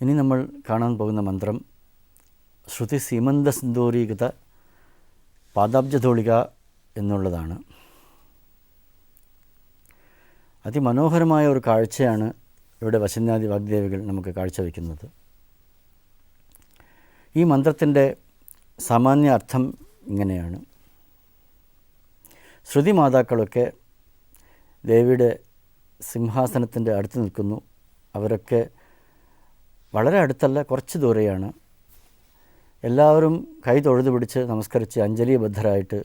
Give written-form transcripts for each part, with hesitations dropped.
ഇനി നമ്മൾ കാണാൻ പോകുന്ന മന്ത്രം ശ്രുതി സീമന്ത സിന്ദൂരീകൃത പാദാബ്ജധൂളിക എന്നുള്ളതാണ്. അതിമനോഹരമായ ഒരു കാഴ്ചയാണ് ഇവിടെ വശന്യാദി വാഗ്ദേവികൾ നമുക്ക് കാഴ്ചവെക്കുന്നത്. ഈ മന്ത്രത്തിൻ്റെ സാമാന്യ അർത്ഥം ഇങ്ങനെയാണ്. ശ്രുതി മാതാക്കളൊക്കെ ദേവിയുടെ സിംഹാസനത്തിൻ്റെ അടുത്ത് നിൽക്കുന്നു. അവരൊക്കെ വളരെ അടുത്തല്ല, കുറച്ച് ദൂരെയാണ്. എല്ലാവരും കൈ തൊഴുതു പിടിച്ച് നമസ്കരിച്ച് അഞ്ജലിബദ്ധരായിട്ട്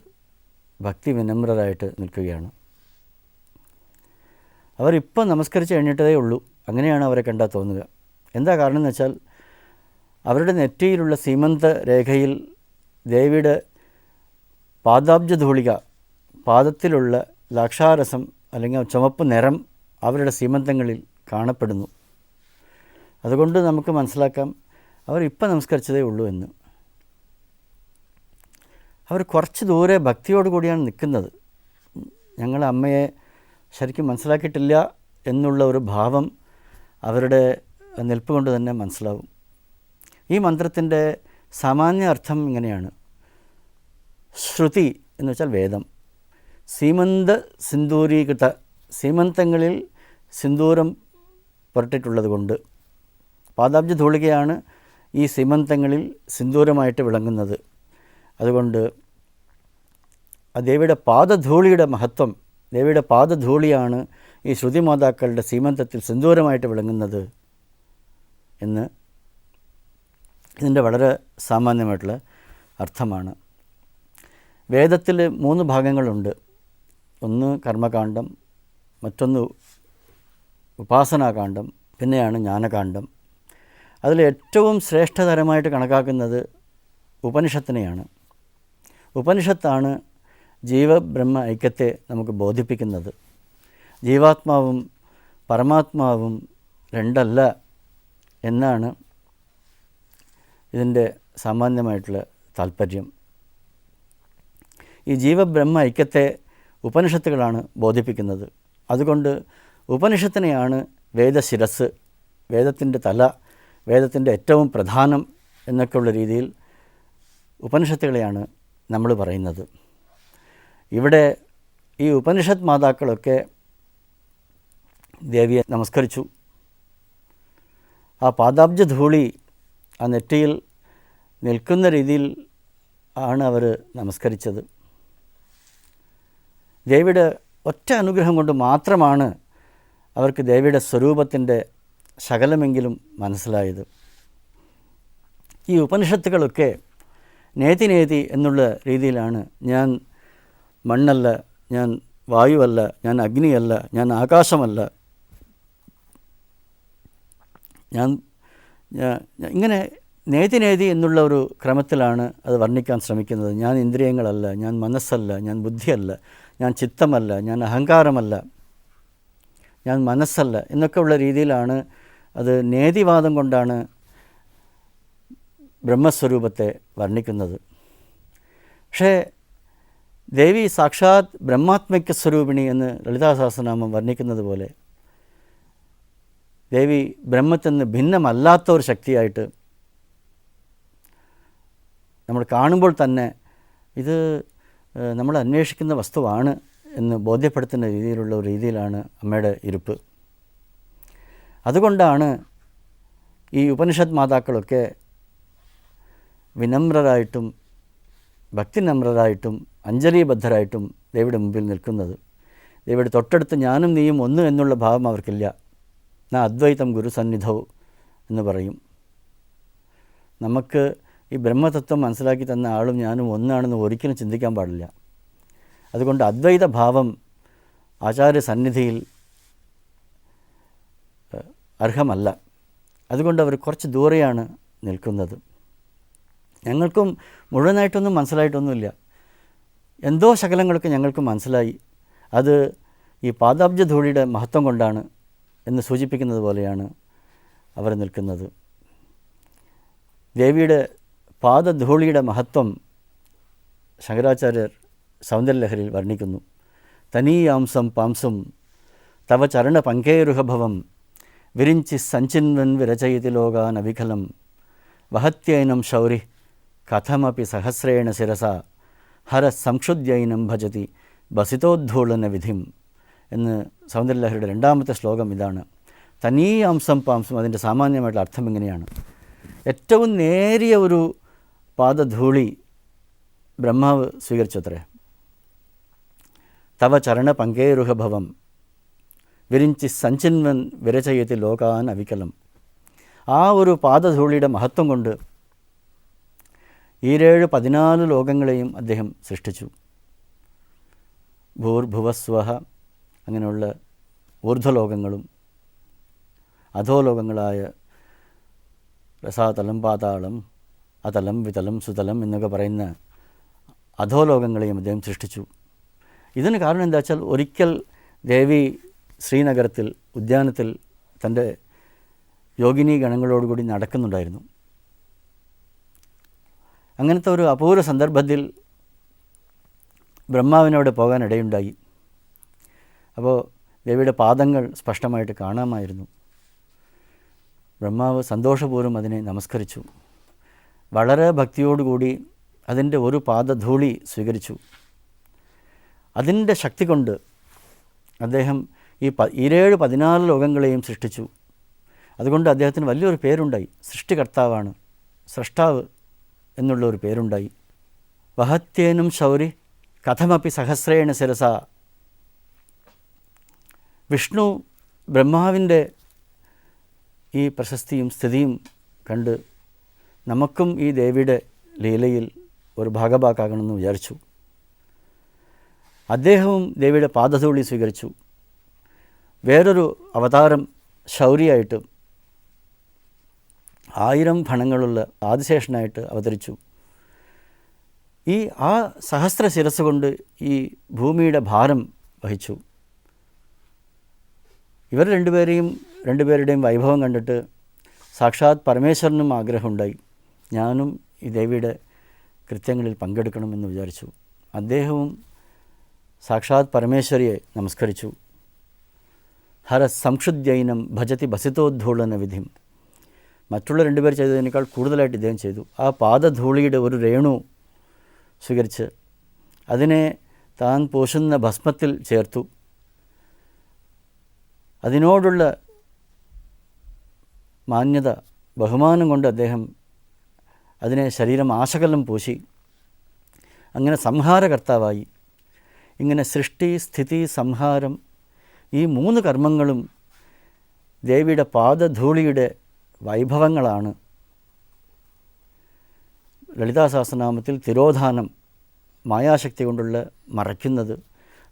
ഭക്തി വിനമ്രരായിട്ട് നിൽക്കുകയാണ്. അവരിപ്പം നമസ്കരിച്ച് കഴിഞ്ഞിട്ടതേ ഉള്ളൂ. അങ്ങനെയാണ് അവരെ കണ്ടാൽ തോന്നുക. എന്താ കാരണം എന്ന് വെച്ചാൽ അവരുടെ നെറ്റിയിലുള്ള സീമന്ത രേഖയിൽ ദേവിയുടെ പാദാബ്ജധൂളിക, പാദത്തിലുള്ള ലാക്ഷാരസം അല്ലെങ്കിൽ ചുവപ്പ് നിറം അവരുടെ സീമന്തങ്ങളിൽ കാണപ്പെടുന്നു. അതുകൊണ്ട് നമുക്ക് മനസ്സിലാക്കാം അവരിപ്പം നമസ്കരിച്ചതേ ഉള്ളൂ എന്ന്. അവർ കുറച്ച് ദൂരെ ഭക്തിയോടുകൂടിയാണ് നിൽക്കുന്നത്. ഞങ്ങൾ അമ്മയെ ശരിക്കും മനസ്സിലാക്കിയിട്ടില്ല എന്നുള്ള ഒരു ഭാവം അവരുടെ നിൽപ്പ് കൊണ്ട് തന്നെ മനസ്സിലാവും. ഈ മന്ത്രത്തിൻ്റെ സാമാന്യ അർത്ഥം ഇങ്ങനെയാണ്. ശ്രുതി എന്ന് വെച്ചാൽ വേദം, സീമന്ത സിന്ദൂരീകൃത, സീമന്തങ്ങളിൽ സിന്ദൂരം പുരട്ടിട്ടുള്ളത് കൊണ്ട് പാദാബ്ജധൂളികയാണ് ഈ സീമന്തങ്ങളിൽ സിന്ദൂരമായിട്ട് വിളങ്ങുന്നത്. അതുകൊണ്ട് ദേവിയുടെ പാദധൂളിയുടെ മഹത്വം, ദേവിയുടെ പാദധൂളിയാണ് ഈ ശ്രുതിമാതാക്കളുടെ സീമന്തത്തിൽ സിന്ദൂരമായിട്ട് വിളങ്ങുന്നത് എന്ന് ഇതിൻ്റെ വളരെ സാമാന്യമായിട്ടുള്ള അർത്ഥമാണ്. വേദത്തിൽ 3 ഭാഗങ്ങളുണ്ട്. ഒന്ന് കർമ്മകാന്ഡം, മറ്റൊന്ന് ഉപാസനാകാന്ഡം, പിന്നെയാണ് ജ്ഞാനകാന്ഡം. അതിൽ ഏറ്റവും ശ്രേഷ്ഠതരമായിട്ട് കണക്കാക്കുന്നത് ഉപനിഷത്തിനെയാണ്. ഉപനിഷത്താണ് ജീവബ്രഹ്മ ഐക്യത്തെ നമുക്ക് ബോധിപ്പിക്കുന്നത്. ജീവാത്മാവും പരമാത്മാവും രണ്ടല്ല എന്നാണ് ഇതിൻ്റെ സാമാന്യമായിട്ടുള്ള താല്പര്യം. ഈ ജീവബ്രഹ്മ ഐക്യത്തെ ഉപനിഷത്തുകളാണ് ബോധിപ്പിക്കുന്നത്. അതുകൊണ്ട് ഉപനിഷത്തിനെയാണ് വേദശിരസ്, വേദത്തിൻ്റെ തല, വേദത്തിൻ്റെ ഏറ്റവും പ്രധാനം എന്നൊക്കെയുള്ള രീതിയിൽ ഉപനിഷത്തുകളെയാണ് നമ്മൾ പറയുന്നത്. ഇവിടെ ഈ ഉപനിഷത്ത് മാതാക്കളൊക്കെ ദേവിയെ നമസ്കരിച്ചു. ആ പാദാബ്ജധൂളി ആ നെറ്റിയിൽ നിൽക്കുന്ന രീതിയിൽ ആണ് അവർ നമസ്കരിച്ചത്. ദേവിയുടെ ഒറ്റ അനുഗ്രഹം കൊണ്ട് മാത്രമാണ് അവർക്ക് ദേവിയുടെ സ്വരൂപത്തിൻ്റെ ശകലമെങ്കിലും മനസ്സിലായത്. ഈ ഉപനിഷത്തുകളൊക്കെ നേതി നേതി എന്നുള്ള രീതിയിലാണ് ഞാൻ മണ്ണല്ല, ഞാൻ വായുവല്ല, ഞാൻ അഗ്നിയല്ല, ഞാൻ ആകാശമല്ല, ഞാൻ ഇങ്ങനെ നേതി നേതി എന്നുള്ള ഒരു ക്രമത്തിലാണ് അത് വർണ്ണിക്കാൻ ശ്രമിക്കുന്നത്. ഞാൻ ഇന്ദ്രിയങ്ങളല്ല, ഞാൻ മനസ്സല്ല, ഞാൻ ബുദ്ധിയല്ല, ഞാൻ ചിത്തമല്ല, ഞാൻ അഹങ്കാരമല്ല, ഞാൻ മനസ്സല്ല എന്നൊക്കെ ഉള്ള രീതിയിലാണ് അത് നേതിവാദം കൊണ്ടാണ് ബ്രഹ്മസ്വരൂപത്തെ വർണ്ണിക്കുന്നത്. പക്ഷേ ദേവി സാക്ഷാത് ബ്രഹ്മാത്മിക സ്വരൂപിണി എന്ന് ലളിതാ സഹസ്രനാമം വർണ്ണിക്കുന്നത് പോലെ ദേവി ബ്രഹ്മത്തിൽ നിന്ന് ഭിന്നമല്ലാത്ത ഒരു ശക്തിയായിട്ട് നമ്മൾ കാണുമ്പോൾ തന്നെ ഇത് നമ്മൾ അന്വേഷിക്കുന്ന വസ്തുവാണ് എന്ന് ബോധ്യപ്പെടുത്തുന്ന രീതിയിലുള്ള ഒരു രീതിയിലാണ് അമ്മയുടെ ഇരിപ്പ്. അതുകൊണ്ടാണ് ഈ ഉപനിഷത്ത് മാതാക്കളൊക്കെ വിനമ്രരായിട്ടും ഭക്തിനമ്രരായിട്ടും അഞ്ജലിബദ്ധരായിട്ടും ദേവിയുടെ മുമ്പിൽ നിൽക്കുന്നത്. ദേവിയുടെ തൊട്ടടുത്ത് ഞാനും നീയും ഒന്ന് എന്നുള്ള ഭാവം അവർക്കില്ല. അദ്വൈതം ഗുരുസന്നിധവും എന്ന് പറയും. നമുക്ക് ഈ ബ്രഹ്മതത്വം മനസ്സിലാക്കി തന്ന ആളും ഞാനും ഒന്നാണെന്ന് ഒരിക്കലും ചിന്തിക്കാൻ പാടില്ല. അതുകൊണ്ട് അദ്വൈത ഭാവം ആചാര്യ സന്നിധിയിൽ അർഹമല്ല. അതുകൊണ്ട് അവർ കുറച്ച് ദൂരെയാണ് നിൽക്കുന്നത്. ഞങ്ങൾക്കും മുഴുവനായിട്ടൊന്നും മനസ്സിലായിട്ടൊന്നുമില്ല. എന്തോ ശകലങ്ങളൊക്കെ ഞങ്ങൾക്ക് മനസ്സിലായി. അത് ഈ പാദാബ്ജധൂളിയുടെ മഹത്വം കൊണ്ടാണ് എന്ന് സൂചിപ്പിക്കുന്നത് പോലെയാണ് അവർ നിൽക്കുന്നത്. ദേവിയുടെ പാദധൂളിയുടെ മഹത്വം ശങ്കരാചാര്യർ സൗന്ദര്യലഹരിയിൽ വർണ്ണിക്കുന്നു. തനീയാംസം പാംസും തവ ചരണ പങ്കേരുഹഭവം വിരിഞ്ചി സഞ്ചിന്വൻ വിരചയതി ലോകാൻ അവികലം വഹത്യൈനം ശൗരി കഥമപി സഹസ്രേണ ശിരസ ഹര സംക്ഷുദ്യൈനം ഭജതി ബസിതോദ്ധൂളന വിധിം എന്ന് സൗന്ദര്യലഹരിയുടെ രണ്ടാമത്തെ ശ്ലോകം ഇതാണ്. തനീയാംസം പാംസം അതിൻ്റെ സാമാന്യമായിട്ടുള്ള അർത്ഥം ഇങ്ങനെയാണ്. ഏറ്റവും നേരിയ ഒരു പാദധൂളി ബ്രഹ്മാവ് സ്വീകരിച്ചത്രേ. തവ ചരണ പങ്കേരുഹഭവം വിരിഞ്ചി സഞ്ചിന്വൻ വിരചയത്തി ലോകാൻ അവികലം. ആ ഒരു പാദധൂളിയുടെ മഹത്വം കൊണ്ട് 14 ലോകങ്ങളെയും അദ്ദേഹം സൃഷ്ടിച്ചു. ഭൂർഭുവസ്വഹ അങ്ങനെയുള്ള ഊർധ്വലോകങ്ങളും അധോലോകങ്ങളായ രസാതലം, പാതാളം, അതലം, വിതലം, സുതലം എന്നൊക്കെ പറയുന്ന അധോലോകങ്ങളെയും അദ്ദേഹം സൃഷ്ടിച്ചു. ഇതിന് കാരണം എന്താ വെച്ചാൽ, ഒരിക്കൽ ദേവി ശ്രീനഗരത്തിൽ ഉദ്യാനത്തിൽ തൻ്റെ യോഗിനി ഗണങ്ങളോടുകൂടി നടക്കുന്നുണ്ടായിരുന്നു. അങ്ങനത്തെ ഒരു അപൂർവ സന്ദർഭത്തിൽ ബ്രഹ്മാവിനവിടെ പോകാനിടയുണ്ടായി. അപ്പോൾ ദേവിയുടെ പാദങ്ങൾ സ്പഷ്ടമായിട്ട് കാണാമായിരുന്നു. ബ്രഹ്മാവ് സന്തോഷപൂർവ്വം അതിനെ നമസ്കരിച്ചു. വളരെ ഭക്തിയോടുകൂടി അതിൻ്റെ ഒരു പാദധൂളി സ്വീകരിച്ചു. അതിൻ്റെ ശക്തി കൊണ്ട് അദ്ദേഹം ഈ 14 ലോകങ്ങളെയും സൃഷ്ടിച്ചു. അതുകൊണ്ട് അദ്ദേഹത്തിന് വലിയൊരു പേരുണ്ടായി. സൃഷ്ടികർത്താവാണ്, സ്രഷ്ടാവ് എന്നുള്ളൊരു പേരുണ്ടായി. വഹത്യേനും ശൗരി കഥമപി സഹസ്രേണ ശിരസ. വിഷ്ണു ബ്രഹ്മാവിൻ്റെ ഈ പ്രശസ്തിയും സ്ഥിതിയും കണ്ട് നമുക്കും ഈ ദേവിയുടെ ലീലയിൽ ഒരു ഭാഗഭാക്കാകണമെന്ന് വിചാരിച്ചു. അദ്ദേഹവും ദേവിയുടെ പാദധൂളി സ്വീകരിച്ചു. വേറൊരു അവതാരം ശൗരിയായിട്ട് 1000 ഫണങ്ങളുള്ള ആദിശേഷനായിട്ട് അവതരിച്ചു. ആ സഹസ്ര ശിരസ് കൊണ്ട് ഈ ഭൂമിയുടെ ഭാരം വഹിച്ചു. ഇവർ രണ്ടുപേരുടെയും വൈഭവം കണ്ടിട്ട് സാക്ഷാത് പരമേശ്വരനും ആഗ്രഹമുണ്ടായി, ഞാനും ഈ ദേവിയുടെ കൃത്യങ്ങളിൽ പങ്കെടുക്കണമെന്ന് വിചാരിച്ചു. അദ്ദേഹവും സാക്ഷാത് പരമേശ്വരിയെ നമസ്കരിച്ചു. ഹര സംക്ഷുദ്യൈനം ഭജതി ബസിതോദ്ധൂളന വിധിം. മറ്റുള്ള 2 പേർ ചെയ്തതിനേക്കാൾ കൂടുതലായിട്ട് ഇദ്ദേഹം ചെയ്തു. ആ പാദധൂളിയുടെ ഒരു രേണു സ്വീകരിച്ച് അതിനെ താൻ പൂശുന്ന ഭസ്മത്തിൽ ചേർത്തു. അതിനോടുള്ള മാന്യത, ബഹുമാനം കൊണ്ട് അദ്ദേഹം അതിനെ ശരീരം ആശകലം പൂശി. അങ്ങനെ സംഹാരകർത്താവായി. ഇങ്ങനെ സൃഷ്ടി, സ്ഥിതി, സംഹാരം ഈ 3 കർമ്മങ്ങളും ദേവിയുടെ പാദധൂളിയുടെ വൈഭവങ്ങളാണ്. ലളിതാ സഹസ്രനാമത്തിൽ തിരോധാനം, മായാശക്തി കൊണ്ടുള്ള മറയ്ക്കുന്നത്,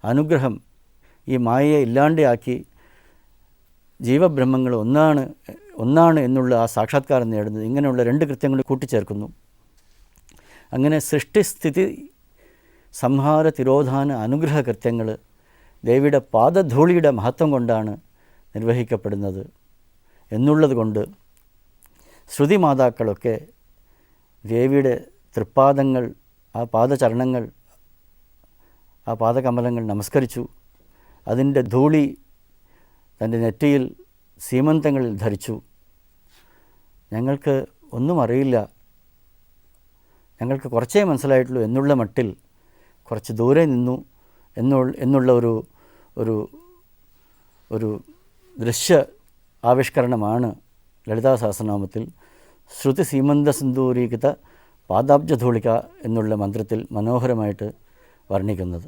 അനുഗ്രഹം, ഈ മായയെ ഇല്ലാണ്ടാക്കി ജീവബ്രഹ്മങ്ങൾ ഒന്നാണ് എന്നുള്ള ആ സാക്ഷാത്കാരം നേടുന്നത്. ഇങ്ങനെയുള്ള 2 കൃത്യങ്ങൾ കൂട്ടിച്ചേർക്കുന്നു. അങ്ങനെ സൃഷ്ടിസ്ഥിതി സംഹാര തിരോധാന അനുഗ്രഹ കൃത്യങ്ങൾ ദേവിയുടെ പാദധൂളിയുടെ മഹത്വം കൊണ്ടാണ് നിർവഹിക്കപ്പെടുന്നത് എന്നുള്ളത് കൊണ്ട് ശ്രുതിമാതാക്കളൊക്കെ ദേവിയുടെ തൃപ്പാദങ്ങൾ, ആ പാദചരണങ്ങൾ, ആ പാദകമലങ്ങൾ നമസ്കരിച്ചു. അതിൻ്റെ ധൂളി തൻ്റെ നെറ്റിയിൽ സീമന്തങ്ങളിൽ ധരിച്ചു. ഞങ്ങൾക്ക് ഒന്നും അറിയില്ല, ഞങ്ങൾക്ക് കുറച്ചേ മനസ്സിലായിട്ടുള്ളൂ എന്നുള്ള മട്ടിൽ കുറച്ച് ദൂരെ നിന്നു എന്നുള്ള ഒരു ദൃശ്യ ആവിഷ്കരണമാണ് ലളിതാ സഹസ്രനാമത്തിൽ ശ്രുതി സീമന്ത സിന്ദൂരീകൃത പാദാബ്ജധൂളിക എന്നുള്ള മന്ത്രത്തിൽ മനോഹരമായിട്ട് വർണ്ണിക്കുന്നത്.